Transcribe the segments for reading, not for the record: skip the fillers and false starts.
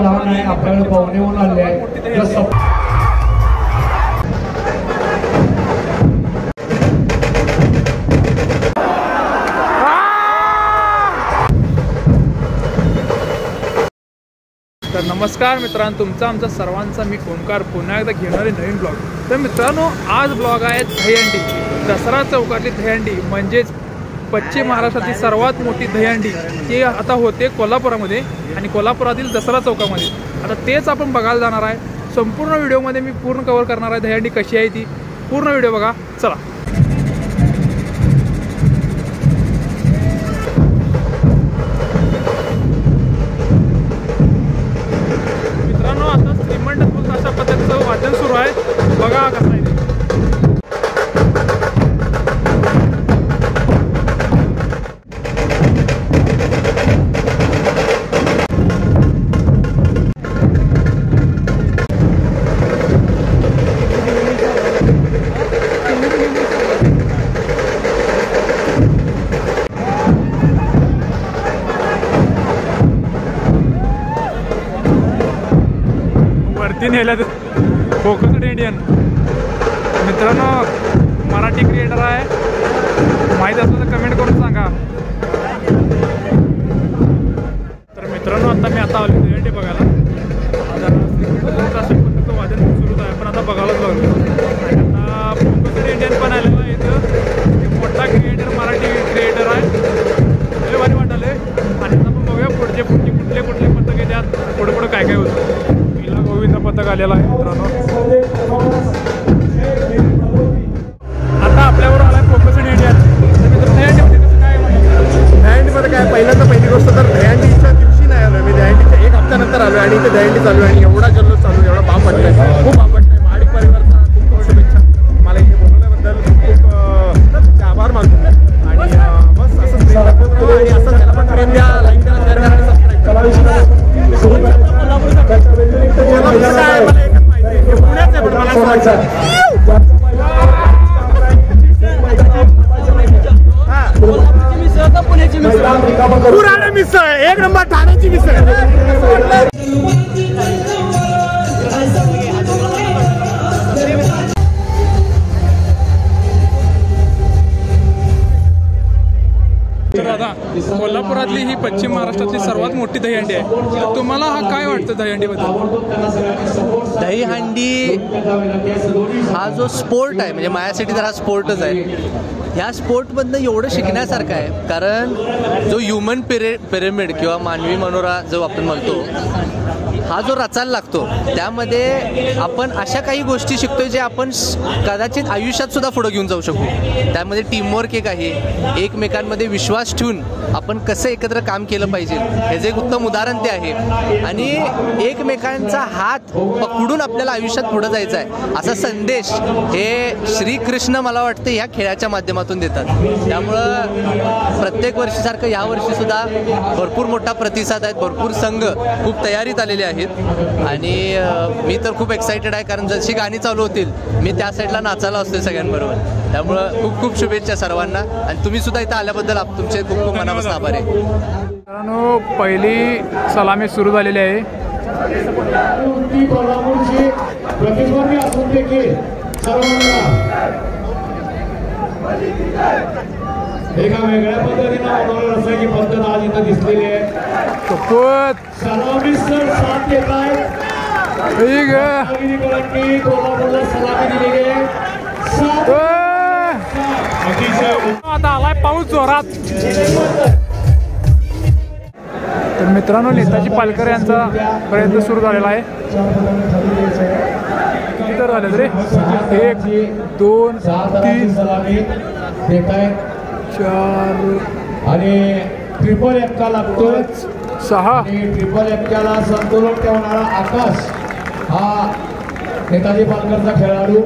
लहान आहे, आपल्याकडे पाहुणे होऊन आले आहे. तर नमस्कार मित्रांनो, तुमचा आमचा सर्वांचा मी ओंकार पुन्हा एकदा घेणारे नवीन ब्लॉग. तर मित्रांनो, आज ब्लॉग आहे दहीहंडी. दसरा चौकातली दहीहंडी म्हणजेच पश्चिम महाराष्ट्रातील सर्वात मोठी दहीहंडी ती आता होते कोल्हापुरामध्ये आणि कोल्हापुरातील दसरा चौकामध्ये. आता तेच आपण बघायला जाणार आहे. संपूर्ण व्हिडिओमध्ये मी पूर्ण कव्हर करणार आहे. दहीहंडी कशी आहे ती पूर्ण व्हिडिओ बघा. चला मित्रांनो, आता श्रीमंत अशा पद्धतीचं वादन सुरू आहे. बघा कसं आहे. नेल्या फोकस्ड इंडियन मित्रांनो, मराठी क्रिएटर आहे. माहीत असलं तर कमेंट करून सांगा. तर मित्रांनो, आता मी आलो दहीहंडी बघायला. अशा पद्धतीचं वादन सुरूच आहे, पण आता बघायलाच लागलो. आता फोकस्ड इंडियन पण आलेलं आहे इथं. मोठा क्रिएटर, मराठी क्रिएटर आहे. लय भारी वाटायला. आणि आता आपण बघूया पुढचे कुठले पथक येतात, पुढे काय काय होतं. गोविंद पथक आलेला आहे मित्रांनो. आता आपल्यावर आलाय फोकस्ड इंडिया. दहीहंडीमध्ये काय पहिली गोष्ट तर दहीहंडीच्या दिवशी नाही आलो मी. दहीहंडीच्या एक हप्त्यानंतर आलो आणि इथे दहीहंडी चालू आहे आणि एवढा जल्लोष चालू आहे, एवढा बाप वाटतंय, खूप बाप वाटतंय. महाडिक परिवारचा खूप खूप शुभेच्छा. मला इथे बोलवल्याबद्दल खूप आभार मानतो. आणि बस असंच आणि असं त्याला पण ट्रेन द्या, लाईक द्या, शेअर करा, सबस्क्राईब करा. पुराणे मिसळ एक नंबर, ठाण्याची मिसळ. दादा, कोल्हापुरातली ही पश्चिम महाराष्ट्रातली सर्वात मोठी दहीहंडी आहे. तर तुम्हाला हा काय वाटतं दहीहंडीबद्दल? दहीहंडी हा जो स्पोर्ट आहे, म्हणजे माझ्यासाठी तर हा स्पोर्टच आहे. ह्या स्पोर्टमधनं एवढं शिकण्यासारखं आहे, कारण जो ह्युमन पिरेमिड किंवा मानवी मनोरा जो आपण म्हणतो, हा जो रचायला लागतो, त्यामध्ये आपण अशा काही गोष्टी शिकतोय जे आपण कदाचित आयुष्यात सुद्धा पुढे घेऊन जाऊ शकू. त्यामध्ये टीमवर्क एक आहे, एकमेकांमध्ये विश्वास ठेवून आपण कसं एकत्र काम केलं पाहिजे ह्याचं एक उत्तम उदाहरण ते आहे. आणि एकमेकांचा हात पकडून आपल्याला आयुष्यात पुढे जायचं आहे असा संदेश हे श्रीकृष्ण मला वाटतं ह्या खेळाच्या माध्यमातून देतात. त्यामुळं प्रत्येक वर्षीसारखं यावर्षी सुद्धा भरपूर मोठा प्रतिसाद आहे, भरपूर संघ खूप तयारीत आलेले आहेत. आणि मी तर खूप एक्सायटेड आहे, कारण जशी गाणी चालू होतील मी त्या साईडला नाचायला असते सगळ्यांबरोबर. त्यामुळं खूप खूप शुभेच्छा सर्वांना. आणि तुम्ही सुद्धा इथं आल्याबद्दल तुमचे खूप खूप मनापासून आभार आहे. मित्रांनो, पहिली सलामी सुरू झालेली आहे. एका वेगळ्या पद्धतीनं बनवलं असं की पद्धत आज इथं दिसलेली आहे. सलामी सर साथ देत आहे. कोल्हापूरला सलामी दिली आहे. आता आलाय पाऊस जोरात. तर मित्रांनो, नेताजी पालकर यांचा प्रयत्न सुरू झालेला आहे. किती तर झाले रे? 1 2 3 4 आणि ट्रिपल एफचा लागतो 6. ट्रिपल एफच्याला संतुलन ठेवणारा आकाश हा नेताजी पालकरचा खेळाडू.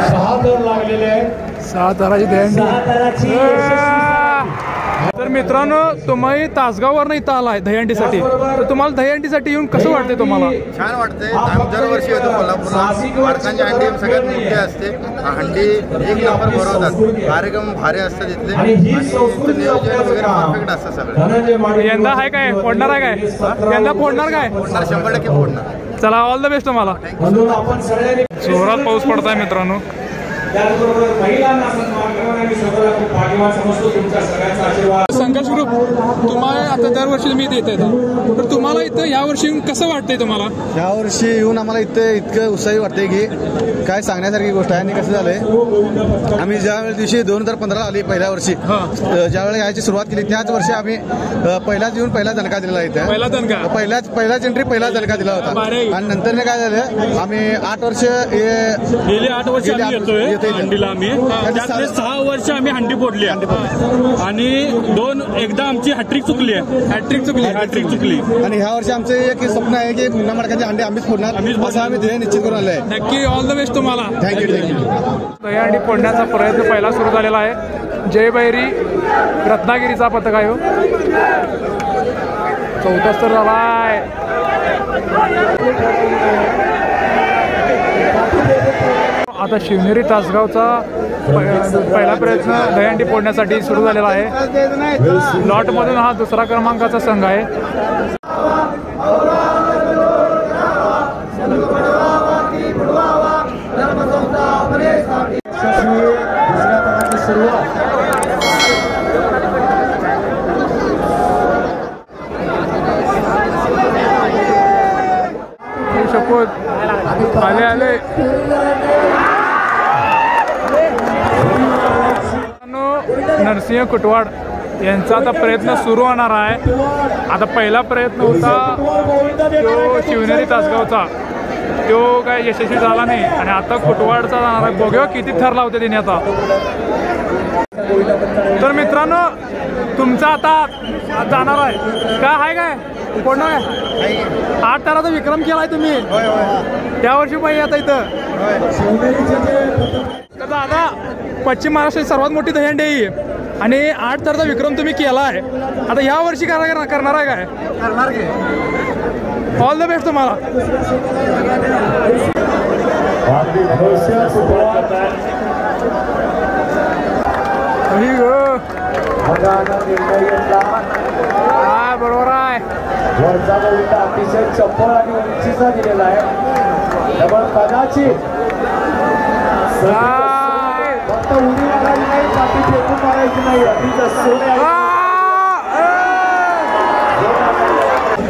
6 थर लागलेले आहेत. 6 थराची दहीहंडी. तर मित्रांनो, तुम्ही तासगाववरनं इथं आलाय दहीहंडीसाठी, तर तुम्हाला दहीहंडीसाठी येऊन कसं वाटतंय तुम्हाला? छान वाटतंय. आम्ही दरवर्षी येतो कोल्हापूरला. माडकांची हंडी सगळ्यात मोठी असते. हंडी एक नंबर भरवतात. कार्यक्रम भारी असतात इथले आणि नियोजन वगैरे परफेक्ट असतं सगळं. यंदा आहे काय, फोडणार आहे काय, यंदा फोडणार काय? 100% फोडणार. चला, ऑल द बेस्ट तुम्हाला. जोरात पाऊस पडताय मित्रांनो. संघर्ष ग्रुप तुम्हाला आता दरवर्षी तुम्ही इथे येत आहे, तर तुम्हाला इथं यावर्षी येऊन कसं वाटतंय तुम्हाला? यावर्षी येऊन आम्हाला इथं इतकं उत्साही वाटतंय की काय सांगण्यासारखी गोष्ट आहे. आणि कसं झालंय, आम्ही ज्या दिवशी 2015 आली पहिल्या वर्षी ज्यावेळेला यायची सुरुवात केली त्याच वर्षी आम्ही पहिलाच येऊन पहिला दणका दिलेला इथे. पहिलाच एंट्री पहिला दणका दिला होता. आणि नंतर काय झालं, आम्ही 8 वर्ष गेले 8 वर्ष येतोय हंडीला. आम्ही त्यातले 6 वर्ष आम्ही हंडी फोडली आणि एकदा आमची हॅट्रिक चुकली. आणि ह्या वर्षी आमचं एक स्वप्न आहे की मुन्ना माडकांची हंडी आम्हीच फोडणार, असं आम्ही ध्येय निश्चित करून आलोय. नक्की, ऑल द बेस्ट तुम्हाला. थँक्यू. दहीहंडी फोडण्याचा प्रयत्न पहिला सुरू झालेला आहे. जय बैरी रत्नागिरीचा पथक आहे. चौथा स्तर झालाय. आता शिवनेरी तासगावचा पहिला प्रयत्न दहीहंडी फोडण्यासाठी सुरू झालेला आहे. लॉटमधून हा दुसरा क्रमांकाचा संघ आहे. शपथ आले नरसिंह कुटवाड यांचा आता प्रयत्न सुरू होणार आहे. आता पहिला प्रयत्न होता तो शिवनेरी तासगावचा, तो काय यशस्वी झाला नाही आणि आता कुटवाडचा जाणार आहे. बघूया किती थर लावते तिने आता. तर मित्रांनो, तुमचा आता जाणार आहे काय आहे काय कोण आहे 8 थराचा विक्रम केलाय तुम्ही त्या वर्षी पाहिजे आता इथं. तर दादा, पश्चिम महाराष्ट्राची सर्वात मोठी दहीहंडी आहे आणि 8 थराचा विक्रम तुम्ही केला आहे. आता या वर्षी करणार आहे काय? करणार की. ऑल द बेस्ट तुम्हाला. हा, बरोबर आहे. वरचा बळीटा अतिशय चप्पल आणि उंचीचा दिलेला आहे. त्यामुळे कदाचित फक्त उडी मारायची नाही, पाठी फेकून मारायची नाही.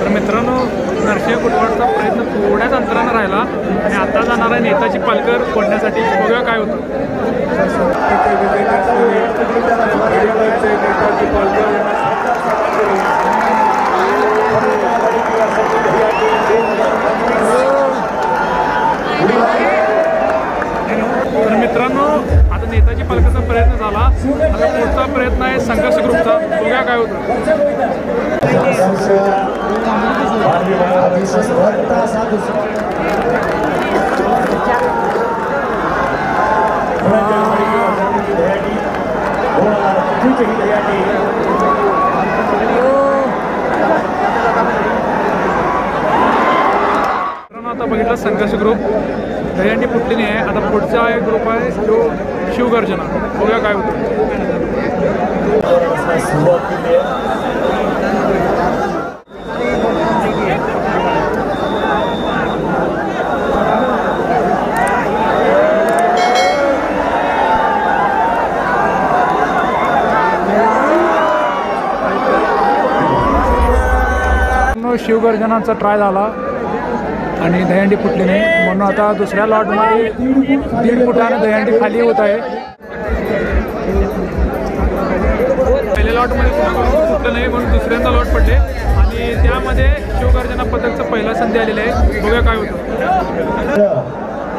तर मित्रांनो, नरसिंह कुटवाडचा प्रयत्न थोड्याच अंतरानं राहिला आणि आता जाणार आहे नेताजी पालकर फोडण्यासाठी. बघूया काय होतं. तर मित्रांनो, आता नेताजी पालकाचा प्रयत्न झाला. आता पुढचा प्रयत्न आहे संघर्ष ग्रुपचा. बघूया काय होतं. आता बघितलं संघर्ष ग्रुप दहीहंडी फुटली नाही आहे. आता पुढचा एक ग्रुप आहे तो शिवगर्जना. बघूया काय होतं. शिवगर्जनाचा ट्राय झाला आणि दहीहंडी फुटली नाही, म्हणून आता दुसऱ्या लॉटमध्ये 1.5 फुटानं दहीहंडी खाली होत आहे. पहिल्या लॉटमध्ये फुटलं नाही म्हणून दुसऱ्यांदा लॉट पडले आणि त्यामध्ये शिवगर्जना पथकचं पहिला संधी आलेला आहे. बघूया काय होतं.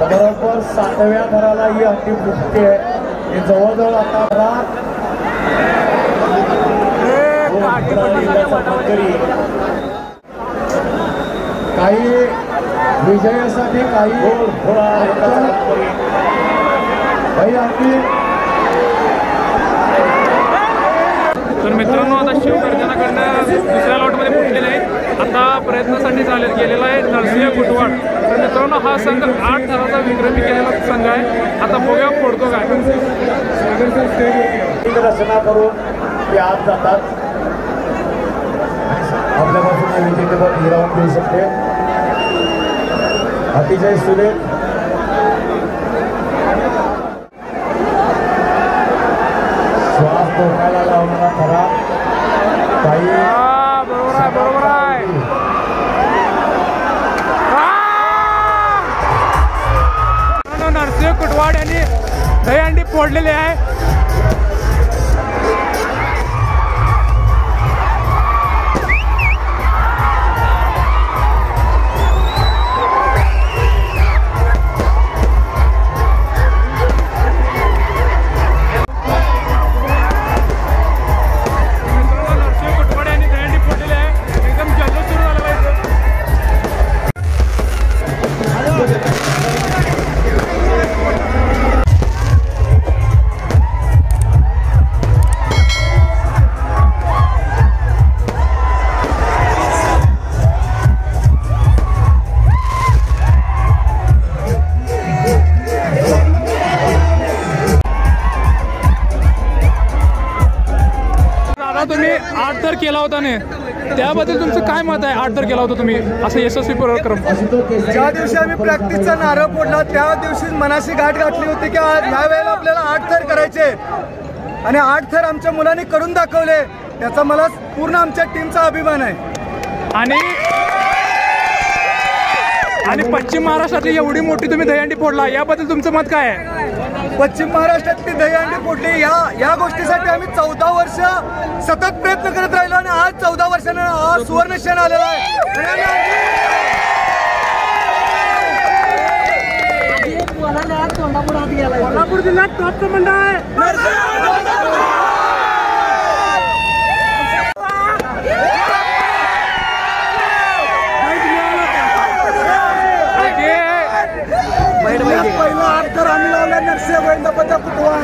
बरोबर 7व्या थराला ही हंडी फुटते. हे जवळजवळ आता काही विजयासाठी काही तर मित्रांनो, आता प्रयत्नासाठी गेलेला आहे नरसिंह कुटवाड. तर मित्रांनो हा संघ 8 थराचा विक्रमी केलेला संघ आहे. आता बघूया फोडतो काय. रचना करून ते आत जातात आपल्या बाजूने विजेतेपद हिरावून देऊ शकते. अतिशय सुरेख श्वास तोंडाला लावणारा खरा काही बरोबर आहे. नरसिंह कुटवाड यांनी दहीहंडी फोडलेली आहे. तुम्ही 8 थर केला होता ने, त्याबद्दल तुमचं काय मत आहे? 8 थर केला होता तुम्ही असं यशस्वी कार्यक्रम. ज्या दिवशी आम्ही प्रॅक्टिसचा नारळ फोडला त्या दिवशी मनाशी गाठ घातली होती की ह्या वेळेला आपल्याला 8 थर करायचे आणि 8 थर आमच्या मुलांनी करून दाखवले. त्याचा मला पूर्ण आमच्या टीमचा अभिमान आहे. आणि पश्चिम महाराष्ट्रातली एवढी मोठी तुम्ही दहीहंडी फोडला, याबद्दल तुमचं मत काय आहे? पश्चिम महाराष्ट्रातली दहीहंडी फोडली या गोष्टीसाठी आम्ही 14 वर्ष सतत प्रयत्न करत राहिलो आणि आज 14 वर्षानं आज सुवर्ण क्षण आलेला आहे. कोल्हापूर जिल्ह्यात टॉपचं मंडळ आहे. पहिला 8 थर आम्ही लावला नरसिंह गोविंदपंत कुटवाड.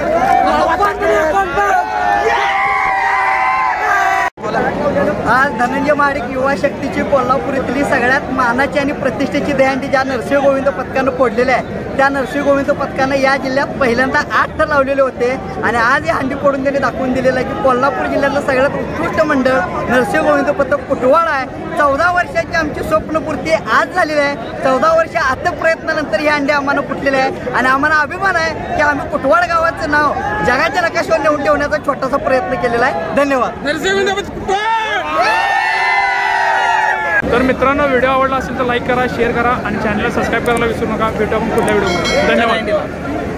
आज धनंजय महाडिक युवा शक्तीची कोल्हापूर इथली सगळ्यात मानाची आणि प्रतिष्ठेची दहीहंडी ज्या नरसिंह गोविंद पथकानं फोडलेल्या आहे त्या नरसिंह गोविंद पथकानं या जिल्ह्यात पहिल्यांदा 8 थर लावलेले होते आणि आज ही हंडी फोडून त्यांनी दाखवून दिलेलं आहे की कोल्हापूर जिल्ह्यातलं सगळ्यात उत्कृष्ट मंडळ नरसिंह गोविंद पथक कुटवाड आहे. 14 वर्षाची आमची स्वप्नपूर्ती आज झालेली आहे. 14 वर्ष अथक प्रयत्नानंतर ही हंडी आम्हाला फुटलेली आहे आणि आम्हाला अभिमान आहे की आम्ही कुटवाड गावाचं नाव जगाच्या नकाशावर नेऊन ठेवण्याचा छोटासा प्रयत्न केलेला आहे. धन्यवाद. तर मित्रांनो, व्हिडिओ आवडला असेल तर लाईक करा, शेअर करा आणि चॅनलला सबस्क्राईब करायला विसरू नका. भेटू आपण पुढल्या व्हिडिओमध्ये. धन्यवाद.